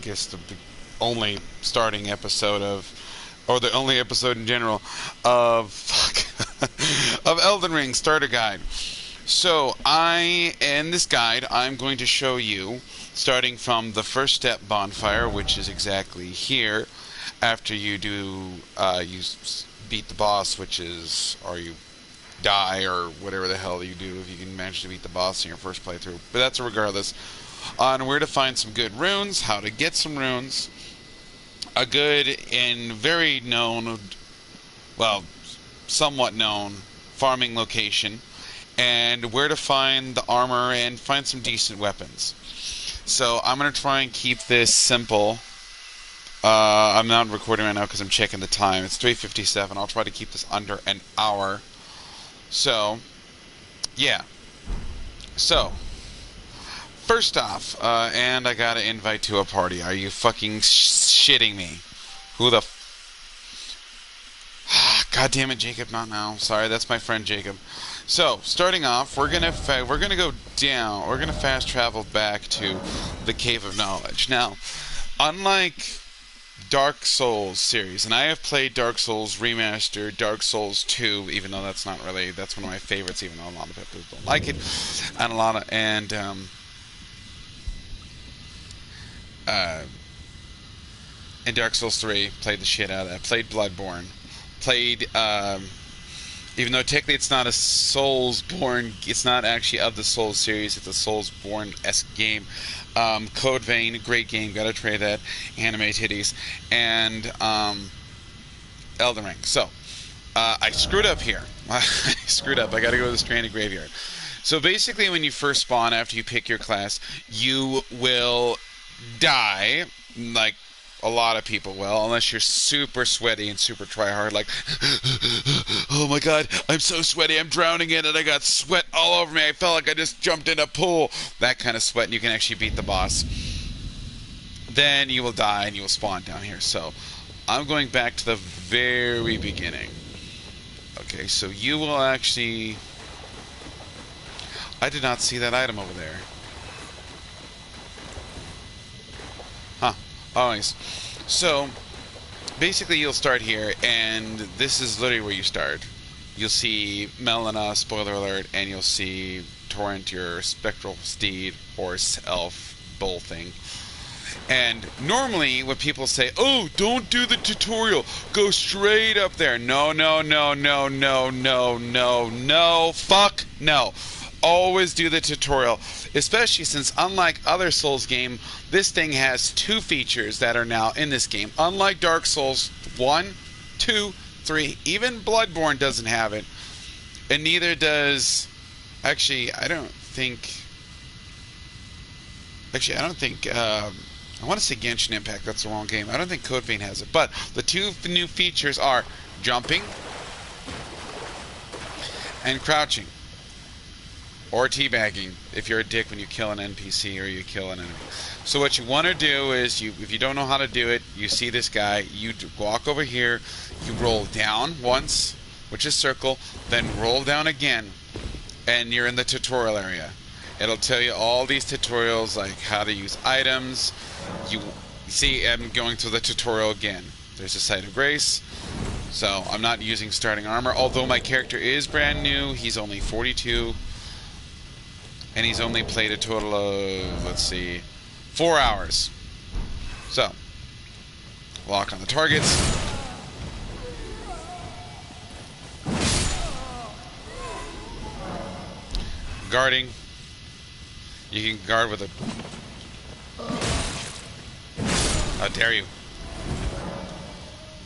guess the only starting episode of, or the only episode in general of of Elden Ring Starter Guide. So in this guide, I'm going to show you, starting from the first step bonfire, which is exactly here. After you do, beat the boss, which is, or you die, or whatever the hell you do if you can manage to beat the boss in your first playthrough. But that's regardless. On where to find some good runes, how to get some runes, a good and very known, well, somewhat known farming location, and where to find the armor and find some decent weapons. So I'm going to try and keep this simple. I'm not recording right now because I'm checking the time. It's 3:57. I'll try to keep this under an hour. So, yeah. So, first off, and I got an invite to a party. Are you fucking shitting me? Who the God damn it, Jacob, not now. Sorry, that's my friend Jacob. So, starting off, we're gonna go down. We're gonna fast travel back to the Cave of Knowledge. Now, unlike Dark Souls series, and I have played Dark Souls Remastered, Dark Souls 2, even though that's one of my favorites, even though a lot of people don't like it, and uh, and Dark Souls 3, played the shit out of that. Played Bloodborne. Played, even though technically it's not a Soulsborne, it's not actually of the Souls series, it's a Soulsborne-esque game. Code Vein, great game, gotta try that. Anime titties. And, Elden Ring. So, I screwed up here. I screwed up. I gotta go to the Stranded Graveyard. So basically, when you first spawn, after you pick your class, you will die, like a lot of people will, unless you're super sweaty and super try hard, like, oh my god, I'm so sweaty, I'm drowning in it, I got sweat all over me, I felt like I just jumped in a pool, that kind of sweat, and you can actually beat the boss. Then you will die and you will spawn down here. So I'm going back to the very beginning. Okay, so you will actually, I did not see that item over there. Huh. Always. So, basically you'll start here, and this is literally where you start. You'll see Melina, spoiler alert, and you'll see Torrent, your spectral steed, horse, elf, bull thing. And normally when people say, oh, don't do the tutorial, go straight up there. No, no, no, no, no, no, no, no, fuck no. Always do the tutorial, especially since, unlike other Souls game, this thing has two features that are now in this game. Unlike Dark Souls 1, 2, 3, even Bloodborne doesn't have it, and neither does, actually, I don't think, I want to say Genshin Impact, that's the wrong game. I don't think Code Vein has it, but the two new features are jumping and crouching. Or teabagging, if you're a dick when you kill an NPC or you kill an enemy. So what you want to do is, if you don't know how to do it, you see this guy, you walk over here, you roll down once, which is circle, then roll down again, and you're in the tutorial area. It'll tell you all these tutorials, like how to use items. You see, I'm going through the tutorial again. There's a Site of Grace. So I'm not using starting armor, although my character is brand new. He's only 42. And he's only played a total of, let's see, 4 hours. So, lock on the targets. Guarding. You can guard with a... How dare you.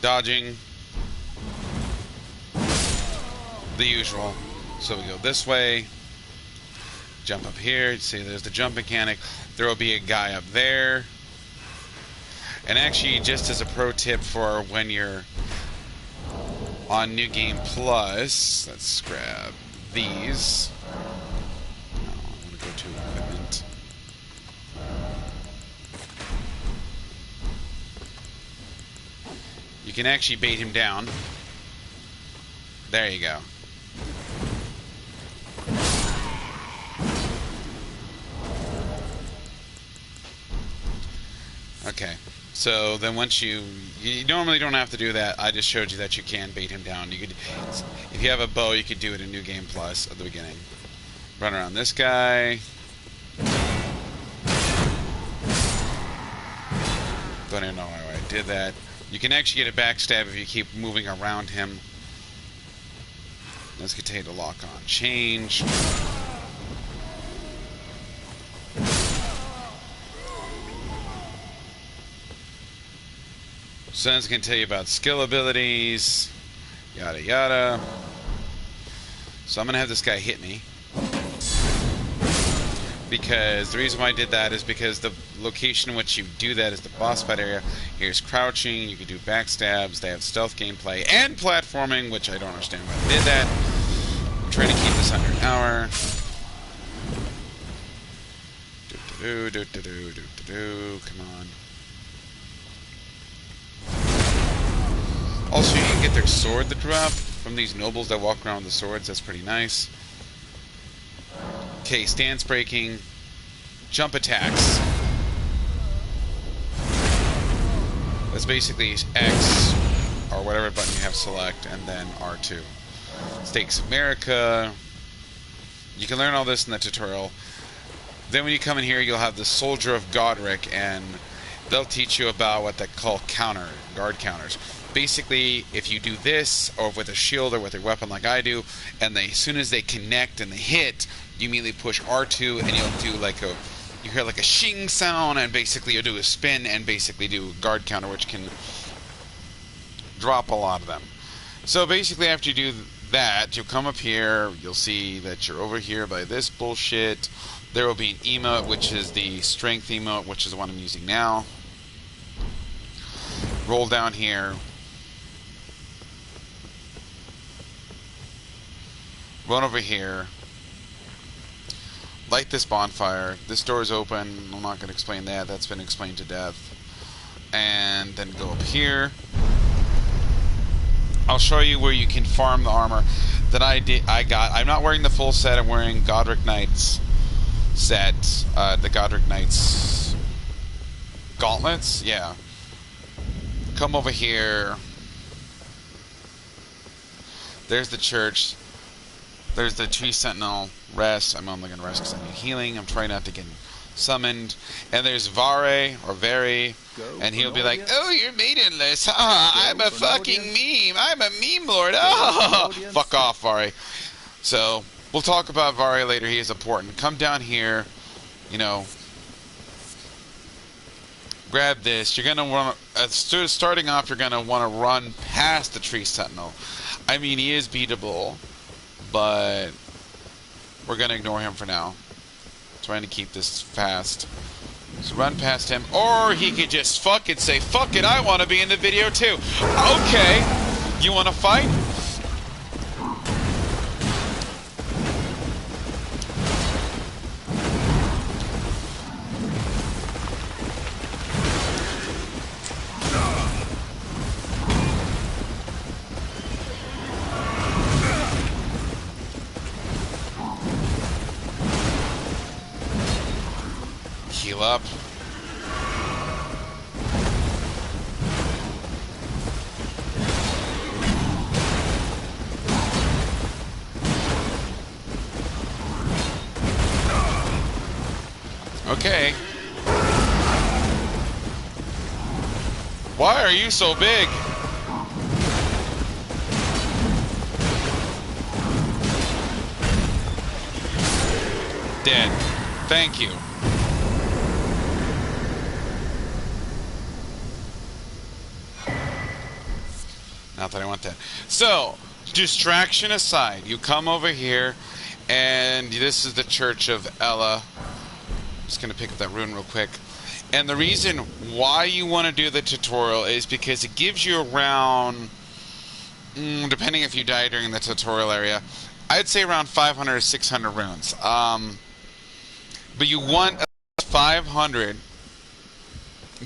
Dodging. The usual. So we go this way. Jump up here. See, there's the jump mechanic. There will be a guy up there. And actually, just as a pro tip for when you're on New Game Plus, let's grab these. No, I'm going to go to equipment. You can actually bait him down. There you go. Okay. So then once you normally don't have to do that. I just showed you that you can bait him down. You could, if you have a bow, you could do it in New Game Plus at the beginning. Run around this guy. Don't even know why I did that. You can actually get a backstab if you keep moving around him. Let's continue to lock on. Change. So then it's going to tell you about skill abilities, yada yada. So I'm going to have this guy hit me. Because the reason why I did that is because the location in which you do that is the boss fight area. Here's crouching, you can do backstabs, they have stealth gameplay, and platforming, which I don't understand why they did that. I'm trying to keep this under an hour. Come on. Also, you can get their sword to drop from these nobles that walk around with the swords. That's pretty nice. Okay, stance breaking, jump attacks. That's basically X, or whatever button you have select, and then R2. Stakes of America. You can learn all this in the tutorial. Then when you come in here, you'll have the Soldier of Godric, and they'll teach you about what they call guard counters. Basically, if you do this, or with a shield or with a weapon like I do, and as soon as they connect and they hit, you immediately push R2, and you'll do like you hear like a shing sound, and basically you'll do a spin and basically do a guard counter, which can drop a lot of them. So basically, after you do that, you'll come up here, you'll see that you're over here by this bullshit. There will be an emote, which is the strength emote, which is the one I'm using now. Roll down here. Run over here. Light this bonfire. This door is open. I'm not going to explain that. That's been explained to death. And then go up here. I'll show you where you can farm the armor that I got. I'm not wearing the full set. I'm wearing Godric Knight's set. The Godric Knight's gauntlets. Yeah. Come over here. There's the church. There's the tree sentinel. Rest. I'm only going to rest because I need healing. I'm trying not to get summoned. And there's Vare, or Very, and he'll be like, "Oh, you're maidenless. I'm a fucking meme. I'm a meme lord. Oh, fuck off, Vare." So, we'll talk about Vare later. He is important. Come down here, you know, grab this. You're going to want to, starting off, you're going to want to run past the tree sentinel. I mean, he is beatable, but we're going to ignore him for now. Trying to keep this fast. So run past him, or he could just fucking say, "Fuck it, I want to be in the video too." Okay, you want to fight? Heal up. Okay. Why are you so big? Dead. Thank you. Not that I want that. So, distraction aside, you come over here, and this is the Church of Ella. I'm just going to pick up that rune real quick. And the reason why you want to do the tutorial is because it gives you around, depending if you die during the tutorial area, I'd say around 500 or 600 runes. But you want 500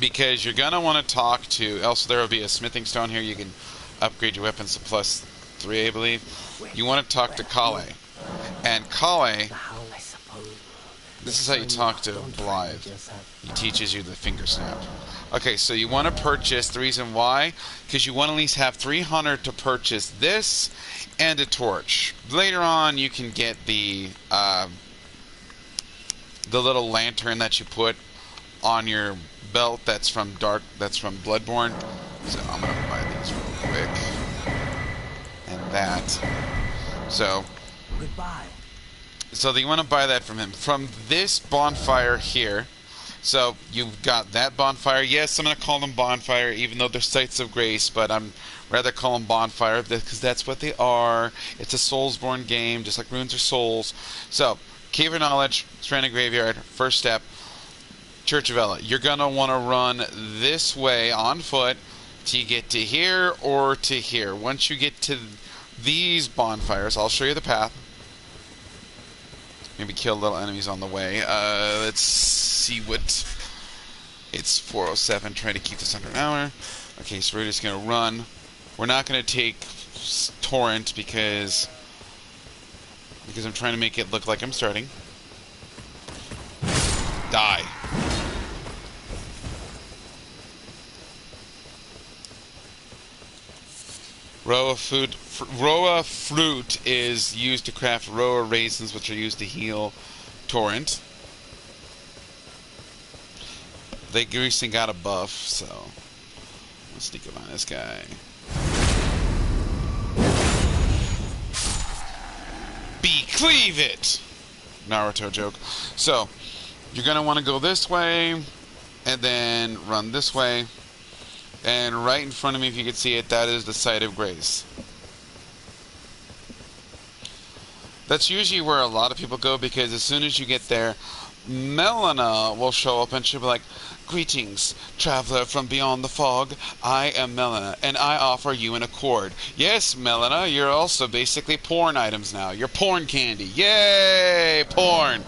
because you're going to want to talk to, also there will be a smithing stone here. You can upgrade your weapons to +3, I believe. You want to talk to Kale. And Kale, This is how you talk to Blythe. He teaches you the finger snap. Okay, so you want to purchase. The reason why, because you want to at least have 300 to purchase this and a torch. Later on, you can get the little lantern that you put on your belt. That's from Bloodborne. So I'm gonna buy these real quick, and that. So. Goodbye. So you want to buy that from him. From this bonfire here. So you've got that bonfire. Yes, I'm going to call them bonfire, even though they're sites of grace, but I'm rather call them bonfire because that's what they are. It's a Soulsborne game, just like runes are souls. So, Cave of Knowledge, Stranded Graveyard, first step, Church of Ella. You're going to want to run this way on foot to get to here or to here. Once you get to these bonfires, I'll show you the path. Maybe kill little enemies on the way. Let's see what... It's 4:07, trying to keep this under an hour. Okay, so we're just going to run. We're not going to take Torrent because I'm trying to make it look like I'm starting. Die. Roa fruit is used to craft Roa raisins, which are used to heal Torrent. They recently got a buff, so let's sneak up on this guy. Cleave it! Naruto joke. So, you're going to want to go this way, and then run this way. And right in front of me, if you can see it, that is the site of grace. That's usually where a lot of people go, because as soon as you get there, Melina will show up and she'll be like, "Greetings, traveler from beyond the fog. I am Melina, and I offer you an accord." Yes, Melina, you're also basically porn items now. You're porn candy. Yay, porn.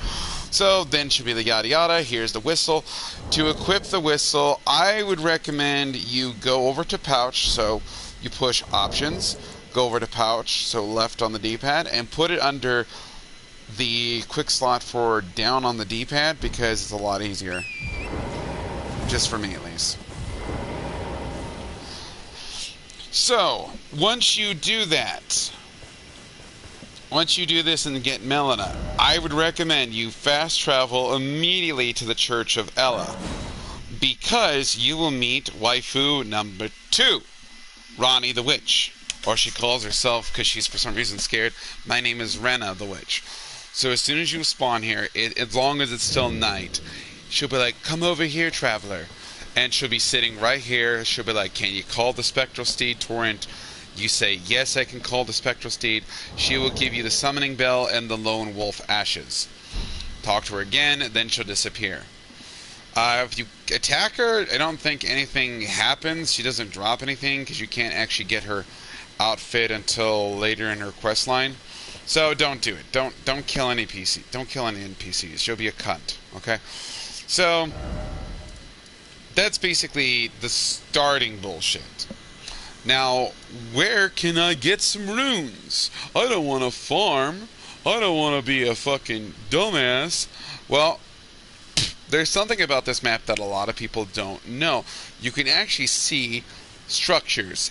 So then should be the yada yada. Here's the whistle. To equip the whistle, I would recommend you go over to pouch. So you push options, go over to pouch, so left on the D-pad, and put it under the quick slot for down on the D-pad, because it's a lot easier. Just for me, at least. So, once you do that, once you do this and get Melina, I would recommend you fast travel immediately to the Church of Ella, because you will meet waifu number 2, Ronnie the Witch. Or she calls herself, because she's for some reason scared, my name is Rena the Witch. So as soon as you spawn here, as long as it's still night, she'll be like, "Come over here, traveler." And she'll be sitting right here. She'll be like, "Can you call the Spectral Steed, Torrent?" You say, "Yes, I can call the Spectral Steed." She will give you the Summoning Bell and the Lone Wolf Ashes. Talk to her again, then she'll disappear. If you attack her, I don't think anything happens. She doesn't drop anything, because you can't actually get her outfit until later in her quest line. So don't do it. Don't kill any PC. Don't kill any NPCs. She'll be a cunt. Okay? So that's basically the starting bullshit. Now, where can I get some runes? I don't want to farm. I don't want to be a fucking dumbass. Well, there's something about this map that a lot of people don't know. You can actually see structures.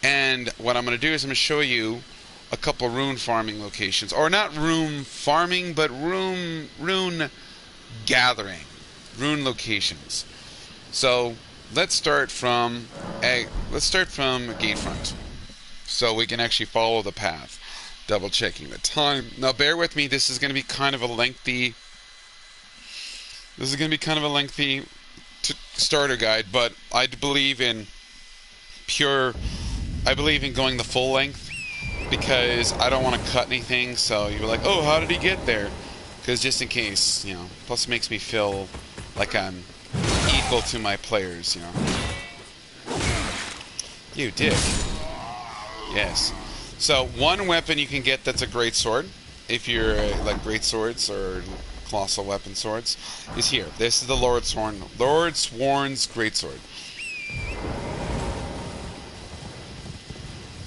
And what I'm going to do is I'm going to show you a couple rune farming locations. Or not rune farming, but rune gathering. Rune locations. So let's start from Gatefront, so we can actually follow the path. Double checking the time. Now bear with me. This is going to be kind of a lengthy. Starter guide, but I believe in going the full length, because I don't want to cut anything. So you're like, "Oh, how did he get there?" Because just in case, you know. Plus, it makes me feel like I'm equal to my players, you know. You dick. Yes. So one weapon you can get that's a great sword, if you're like great swords or colossal weapon swords, is here. This is the Lord Sworn's greatsword.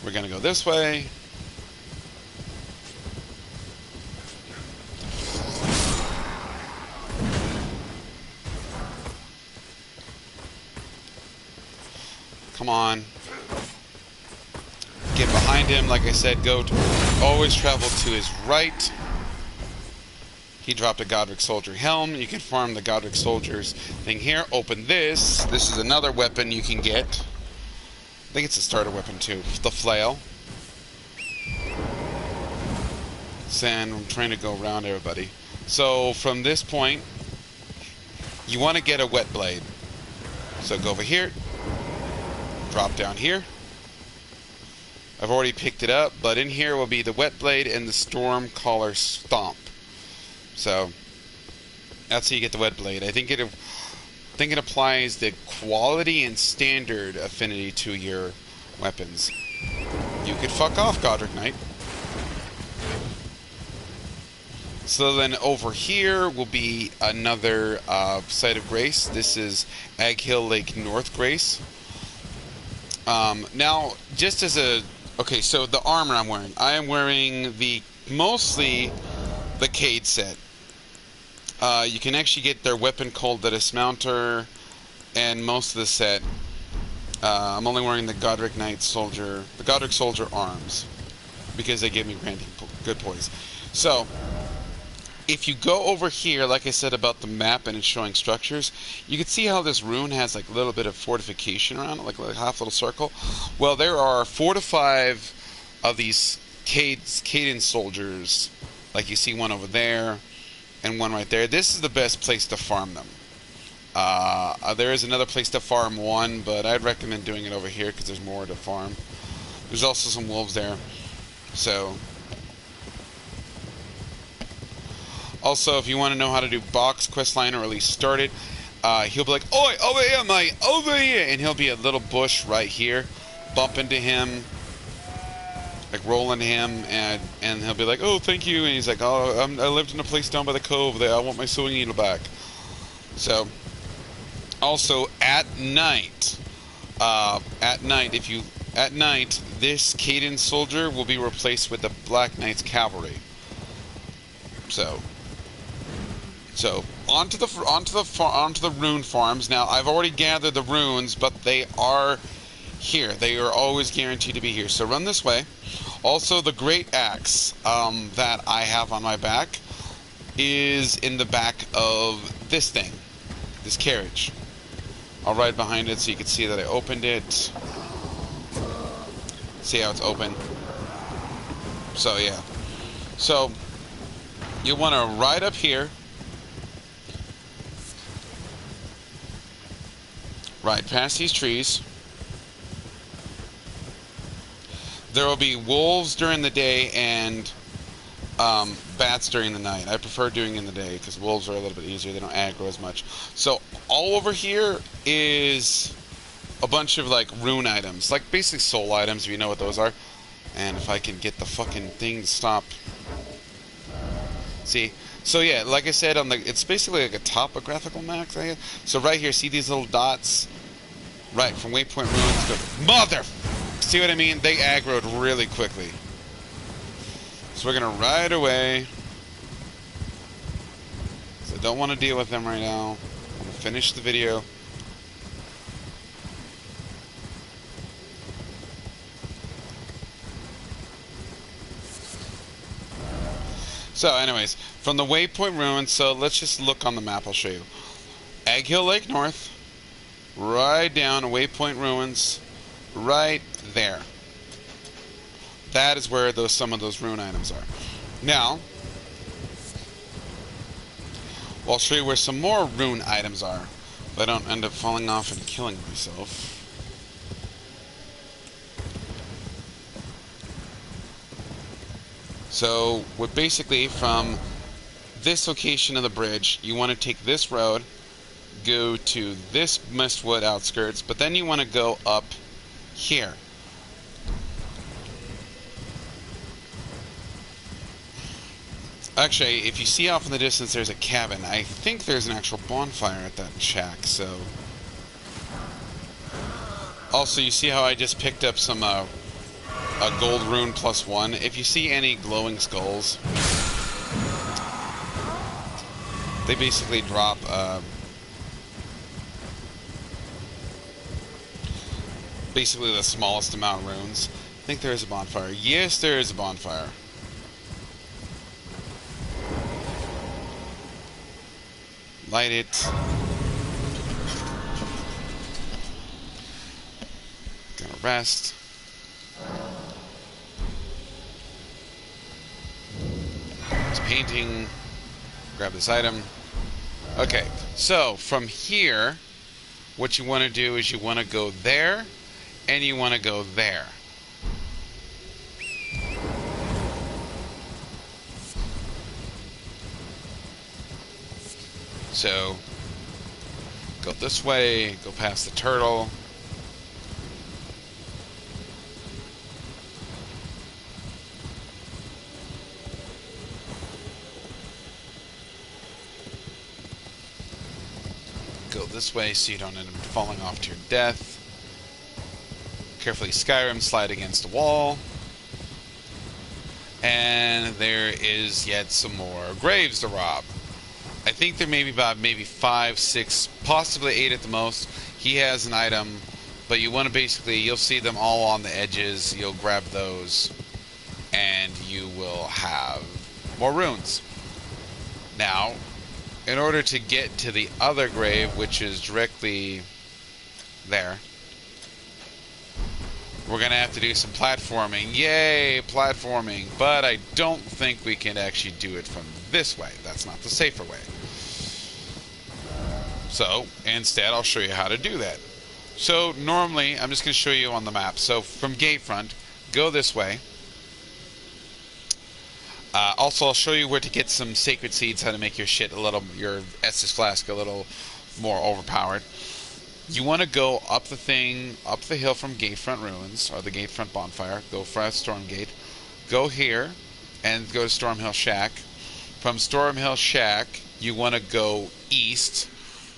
We're gonna go this way. Come on. Get behind him. Like I said, always travel to his right. He dropped a Godric Soldier helm. You can farm the Godric Soldier's thing here. Open this. This is another weapon you can get. I think it's a starter weapon too. The flail. And I'm trying to go around everybody. So from this point, you want to get a wet blade. So go over here. Drop down here. I've already picked it up, but in here will be the wet blade and the Stormcaller Stomp. So that's how you get the wet blade. I think it applies the quality and standard affinity to your weapons. You could fuck off, Godric Knight. So then over here will be another Site of Grace. This is Ag Hill Lake North Grace. Now, just as a... Okay, so the armor I'm wearing. I am wearing mostly the Cade set. You can actually get their weapon called the Dismounter and most of the set. I'm only wearing the Godric Soldier arms because they give me good poise. So, if you go over here, like I said about the map and it's showing structures, you can see how this rune has like a little bit of fortification around it, like a half little circle. Well, there are 4 to 5 of these Caden soldiers, like you see one over there and one right there. This is the best place to farm them. There is another place to farm one, but I'd recommend doing it over here because there's more to farm. There's also some wolves there. So... Also, if you want to know how to do box questline or at least start it, he'll be like, "Oi, over here, mate, over here!" And he'll be a little bush right here. Bump into him, like roll into him, and he'll be like, "Oh, thank you." And he's like, "Oh, I lived in a place down by the cove there. I want my sewing needle back." So, also at night, this Caden soldier will be replaced with the Black Knight's cavalry. So onto the rune farms. Now I've already gathered the runes, but they are here. They are always guaranteed to be here. So run this way. Also, the great axe that I have on my back is in the back of this thing, this carriage. I'll ride behind it so you can see that I opened it. See how it's open. So yeah. So you want to ride up here. Right past these trees. There will be wolves during the day and bats during the night. I prefer doing it in the day because wolves are a little bit easier. They don't aggro as much. So all over here is a bunch of like rune items, like basic soul items if you know what those are. And if I can get the fucking thing to stop. See? So yeah, like I said, it's basically like a topographical map. So right here, see these little dots? Right, from waypoint ruins to... Mother! See what I mean? They aggroed really quickly. So we're gonna ride away. So I don't want to deal with them right now. I'm gonna finish the video. So anyways, from the waypoint ruins, so let's just look on the map, I'll show you. Ag Hill Lake North, right down waypoint ruins, right there. That is where some of those rune items are. Now, I'll show you where some more rune items are, if I don't end up falling off and killing myself. So, basically from this location of the bridge, you want to take this road, go to this Mistwood outskirts, but then you want to go up here. Actually, if you see off in the distance, there's a cabin. I think there's an actual bonfire at that shack, so... Also, you see how I just picked up some, a gold rune +1. If you see any glowing skulls, they basically drop, basically the smallest amount of runes. I think there is a bonfire. Yes, there is a bonfire. Light it. Gonna rest. It's painting. Grab this item. Okay, so from here, what you want to do is you want to go there, and you want to go there. So, go this way, go past the turtle. Go this way so you don't end up falling off to your death. Carefully Skyrim, slide against the wall. And there is yet some more graves to rob. I think there may be about 5, 6, possibly 8 at the most. He has an item, but you want to basically, you'll see them all on the edges. You'll grab those, and you will have more runes. Now, in order to get to the other grave, which is directly there, we're going to have to do some platforming. Yay, platforming. But I don't think we can actually do it from this way. That's not the safer way. So, instead, I'll show you how to do that. So, normally, I'm just going to show you on the map. So, from Gatefront, go this way. Also, I'll show you where to get some sacred seeds, how to make your shit your Estus Flask a little more overpowered. You want to go up the hill from Gatefront Ruins, or the Gatefront Bonfire. Go for Stormgate. Go here, and go to Stormhill Shack. From Stormhill Shack, you want to go east.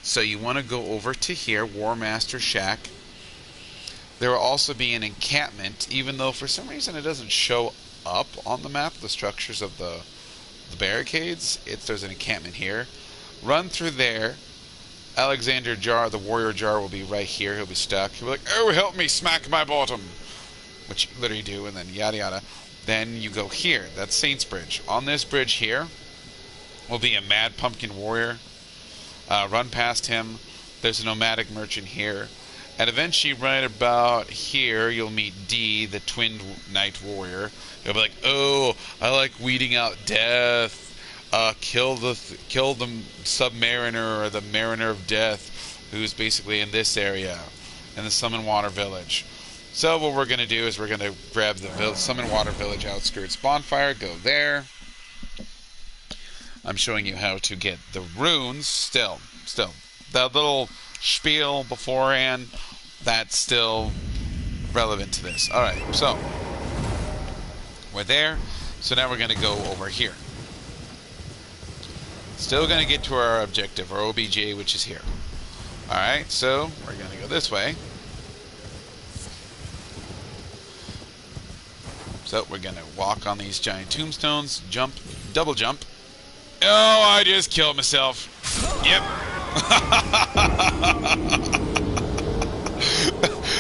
So you want to go over to here, War Master Shack. There will also be an encampment, even though for some reason it doesn't show up on the map, the structures of the barricades. There's an encampment here. Run through there. Alexander Jar, the warrior Jar, will be right here. He'll be stuck. He'll be like, oh, help me, smack my bottom. Which you literally do, and then yada yada. Then you go here. That's Saints Bridge. On this bridge here will be a Mad Pumpkin Warrior. Run past him. There's a nomadic merchant here. And eventually, right about here, you'll meet D, the Twin Knight Warrior. He'll be like, oh, I like weeding out death. Kill the Submariner, or the Mariner of Death, who's basically in this area, in the Summon Water Village. So what we're going to do is we're going to grab the Summon Water Village outskirts bonfire, go there. I'm showing you how to get the runes. Still, that little spiel beforehand, that's still relevant to this. Alright, so we're there. So now we're going to go over here. Still going to get to our objective, our OBJ, which is here. Alright, so we're going to go this way. So we're going to walk on these giant tombstones, jump, double jump. Oh, I just killed myself. Yep.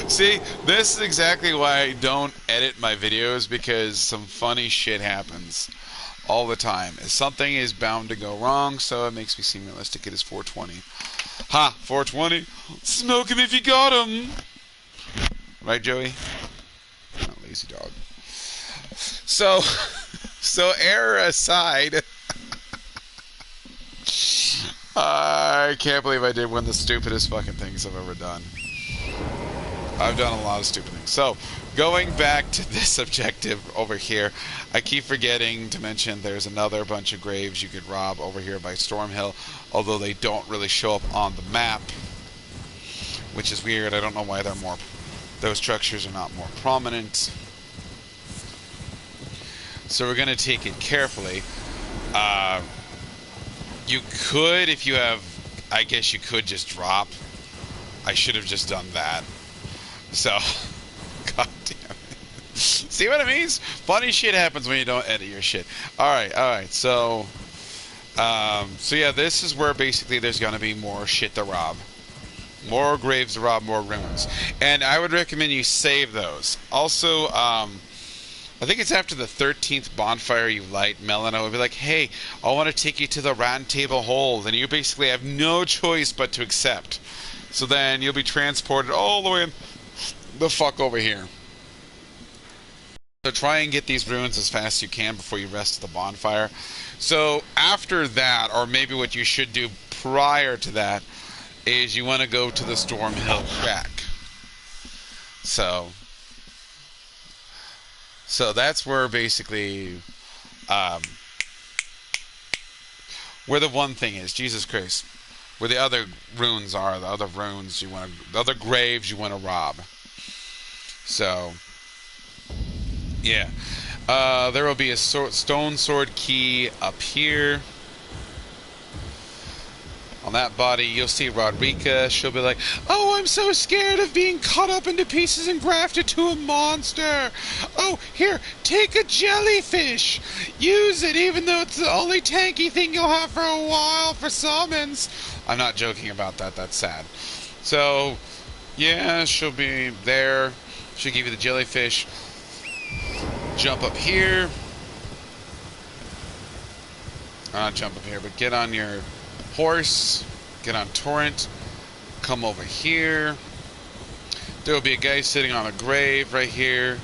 See, this is exactly why I don't edit my videos, because some funny shit happens all the time. Something is bound to go wrong, so it makes me seem realistic. It is 420. Ha! 420? Smoke him if you got him! Right, Joey? Oh, lazy dog. So error aside, I can't believe I did one of the stupidest fucking things I've ever done. I've done a lot of stupid things. So, going back to this objective over here, I keep forgetting to mention there's another bunch of graves you could rob over here by Stormhill, although they don't really show up on the map, which is weird. I don't know why those structures are not more prominent. So we're going to take it carefully. You could, if you have, I guess you could just drop. I should have just done that. So, god damn it. See what it means? Funny shit happens when you don't edit your shit. Alright, so yeah, this is where basically there's gonna be more shit to rob. More graves to rob, more runes. And I would recommend you save those. Also, I think it's after the 13th bonfire you light, Melina will be like, hey, I want to take you to the round table hold. And you basically have no choice but to accept. So then you'll be transported all the way the fuck over here. So try and get these runes as fast as you can before you rest at the bonfire. So after that, or maybe what you should do prior to that, is you want to go to the Storm Hill track. So that's where basically, where the one thing is, Jesus Christ, where the other runes are, the other runes you want to, the other graves you want to rob. So, yeah. There will be a stone sword key up here. On that body, you'll see Rodrika. She'll be like, oh, I'm so scared of being cut up into pieces and grafted to a monster. Oh, here, take a jellyfish. Use it, even though it's the only tanky thing you'll have for a while for summons. I'm not joking about that. That's sad. So, yeah, she'll be there. She'll give you the jellyfish. Jump up here. Not jump up here, but get on your horse, get on Torrent, come over here. There will be a guy sitting on a grave right here.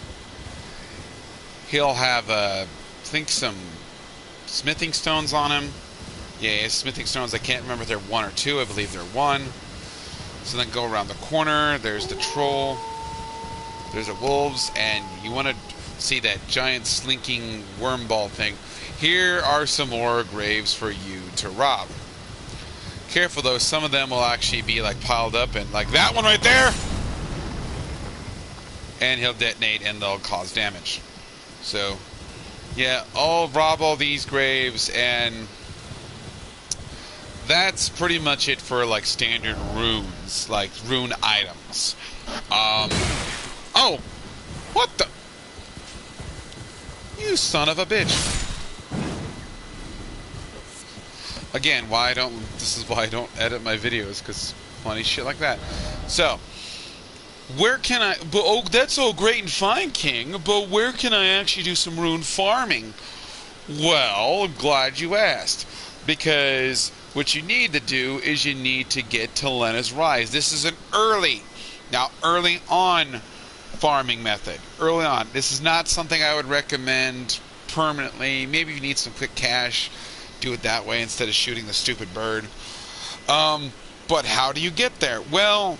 He'll have, I think, some smithing stones on him. Yeah, smithing stones. I can't remember if they're 1 or 2. I believe they're 1. So then go around the corner. There's the troll. There's the wolves, and you want to see that giant slinking worm ball thing. Here are some more graves for you to rob. Careful though, some of them will actually be like piled up, and like that one right there, and he'll detonate and they'll cause damage. So yeah, I'll rob all these graves, and that's pretty much it for like standard runes, like rune items. Oh, what the, you son of a bitch. Again, this is why I don't edit my videos, because funny shit like that. So, where can I, oh, that's all great and fine, King, but where can I actually do some rune farming? Well, glad you asked, because what you need to do is you need to get to Lena's Rise. This is an early on farming method. Early on. This is not something I would recommend permanently. Maybe you need some quick cash, do it that way instead of shooting the stupid bird. But how do you get there? Well,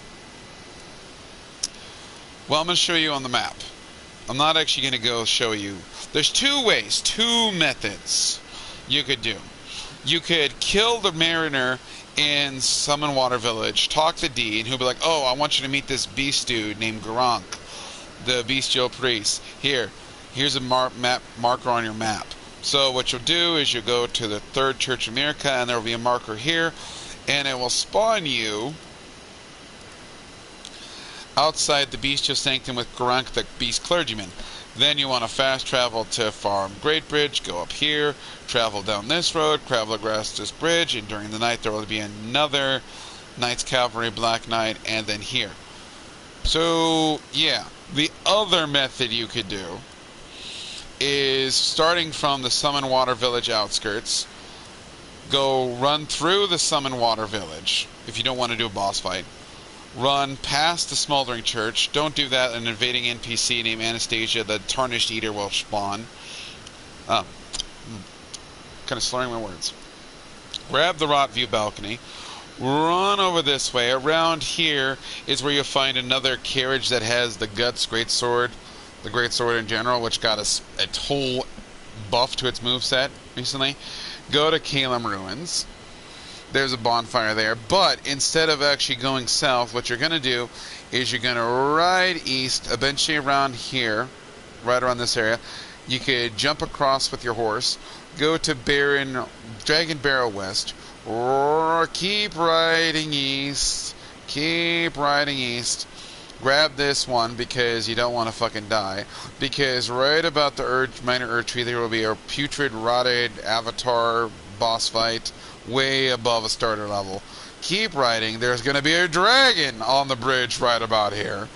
I'm going to show you on the map. I'm not actually going to go show you. There's 2 ways, 2 methods you could do. You could kill the mariner in Summon Water Village, talk to D, and he'll be like, oh, I want you to meet this beast dude named Garank, the bestial priest. Here's a marker on your map. So what you'll do is you'll go to the 3rd Church of America, and there will be a marker here, and it will spawn you outside the Bestial Sanctum with Garank, the Beast Clergyman. Then you want to fast travel to Farm Great Bridge, go up here, travel down this road, travel across this bridge, and during the night there will be another Knights Cavalry Black Knight, and then here. So, yeah, the other method you could do is starting from the Summon Water Village outskirts, go run through the Summon Water Village, if you don't want to do a boss fight, run past the Smoldering Church. Don't do that. An invading NPC named Anastasia, the Tarnished Eater, will spawn. Kind of slurring my words. Grab the Rot View balcony, run over this way. Around here is where you'll find another carriage that has the Guts Greatsword, the Greatsword in general, which got a whole buff to its moveset recently. Go to Kalem Ruins. There's a bonfire there, but instead of actually going south, what you're going to do is you're going to ride east, eventually around here, right around this area. You could jump across with your horse, go to Dragon Barrow West, or keep riding east, grab this one because you don't want to fucking die, because right about the Minor Erdtree there will be a putrid, rotted avatar boss fight way above a starter level. Keep riding. There's going to be a dragon on the bridge right about here.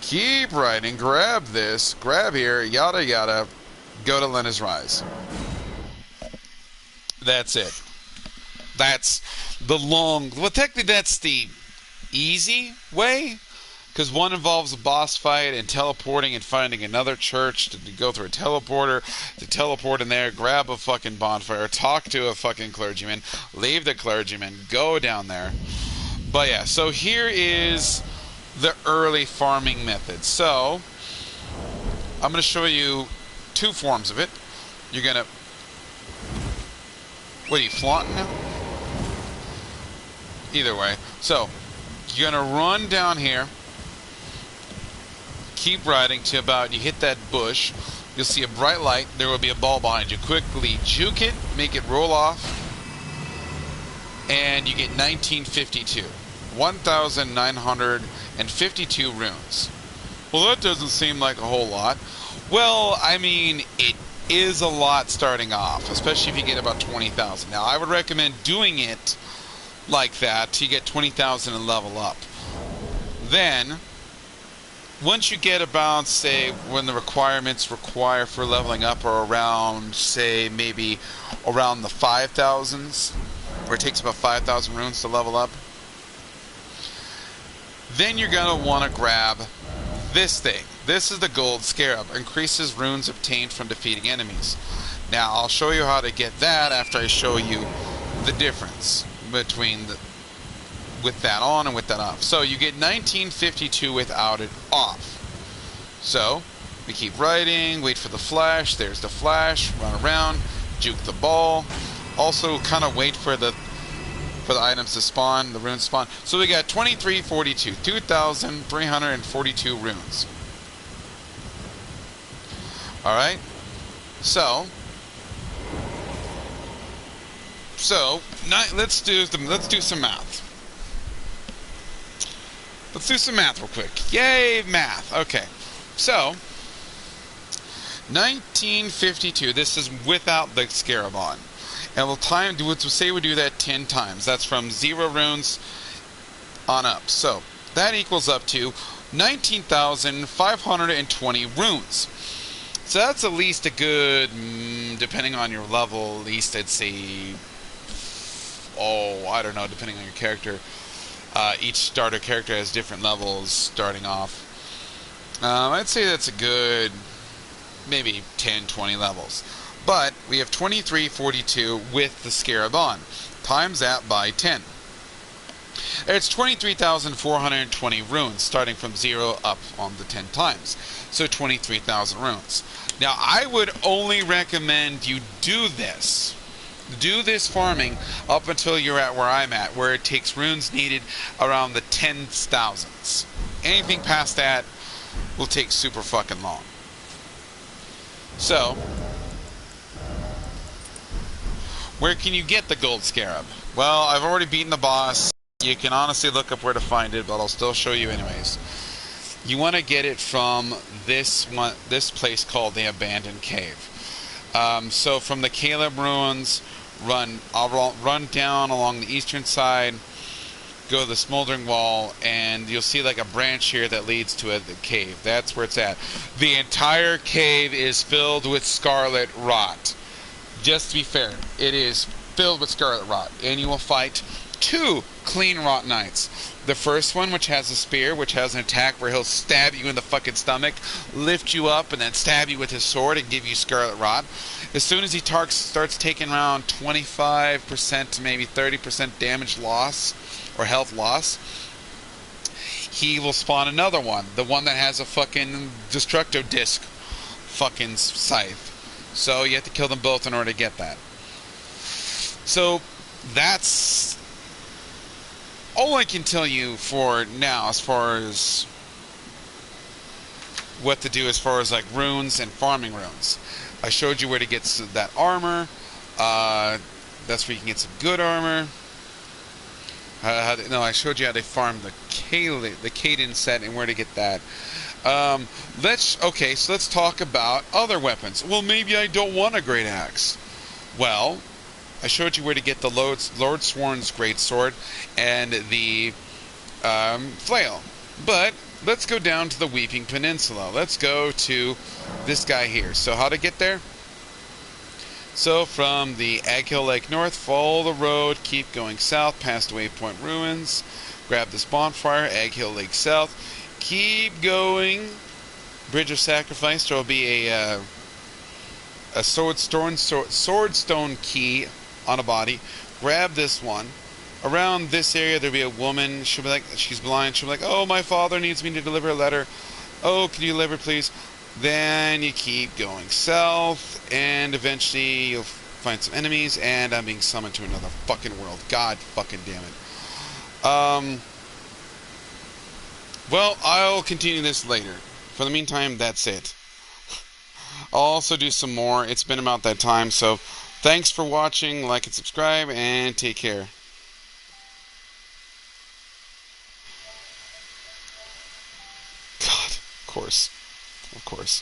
Keep riding. Grab this. Grab here. Yada yada. Go to Lena's Rise. That's it. That's the long... Well, technically that's the easy way. Because one involves a boss fight and teleporting and finding another church to go through a teleporter, to teleport in there, grab a fucking bonfire, talk to a fucking clergyman, leave the clergyman, go down there. But yeah, so here is the early farming method. So, I'm going to show you two forms of it. You're going to... What are you, flaunting now? Either way. So, you're going to run down here. Keep riding to about, you hit that bush, you'll see a bright light, there will be a ball behind you. Quickly juke it, make it roll off, and you get 1952. 1,952 runes. Well, that doesn't seem like a whole lot. Well, I mean, it is a lot starting off, especially if you get about 20,000. Now, I would recommend doing it like that to get 20,000 and level up. Then... once you get about, say, when the requirements require for leveling up are around, say, maybe around the 5,000s, where it takes about 5,000 runes to level up, then you're going to want to grab this thing. This is the Gold Scarab. Increases runes obtained from defeating enemies. Now, I'll show you how to get that after I show you the difference between with that on and with that off. So you get 1952 without it off. So we keep riding, wait for the flash. There's the flash. Run around, juke the ball. Also, kind of wait for the items to spawn, the runes spawn. So we got 2342, 2,342 runes. All right. So let's do some math. Let's do some math real quick. Yay, math. Okay. So, 1952. This is without the Scarab on. And we'll say we do that 10 times. That's from 0 runes on up. So, that equals up to 19,520 runes. So that's at least a good, depending on your level, at least I'd say, I don't know, depending on your character. Each starter character has different levels starting off. I'd say that's a good maybe 10, 20 levels. But we have 2342 with the Scarab on. Times that by 10. It's 23,420 runes, starting from 0 up on the 10 times. So 23,000 runes. Now, I would only recommend you do this. Do this farming up until you're at where I'm at, where it takes runes needed around the 10,000s. Anything past that will take super fucking long. So, where can you get the Gold Scarab? Well, I've already beaten the boss. You can honestly look up where to find it, but I'll still show you anyways. You want to get it from this place called the Abandoned Cave. So from the Caleb Ruins, I'll run down along the eastern side, go to the Smoldering Wall, and you'll see like a branch here that leads to the cave. That's where it's at. The entire cave is filled with scarlet rot. Just to be fair, it is filled with scarlet rot, and you will fight 2 clean rot knights. The first one, which has a spear, which has an attack where he'll stab you in the fucking stomach, lift you up, and then stab you with his sword and give you scarlet rot. As soon as he starts taking around 25% to maybe 30% damage loss, or health loss, he will spawn another one. The one that has a fucking Destructo Disc fucking scythe. So you have to kill them both in order to get that. So that's all I can tell you for now as far as what to do as far as like runes and farming runes. I showed you where to get that armor. That's where you can get some good armor. I showed you how to farm the Cadence set and where to get that. So let's talk about other weapons. Well, maybe I don't want a great axe. Well, I showed you where to get the Lord Sworn's greatsword and the flail. But let's go down to the Weeping Peninsula. Let's go to this guy here. So how to get there? So from the Egg Hill Lake North, follow the road, keep going south past Waypoint Ruins, grab this bonfire, Egg Hill Lake South, keep going, Bridge of Sacrifice. There will be a swordstone key on a body. Grab this one. Around this area there'll be a woman. She'll be like, she's blind. She'll be like, oh, my father needs me to deliver a letter. Oh, can you deliver, please? Then you keep going south, and eventually you'll find some enemies, and I'm being summoned to another fucking world. God fucking damn it. Well, I'll continue this later. For the meantime, that's it. I'll also do some more. It's been about that time, so thanks for watching. Like and subscribe, and take care. God, of course. Of course.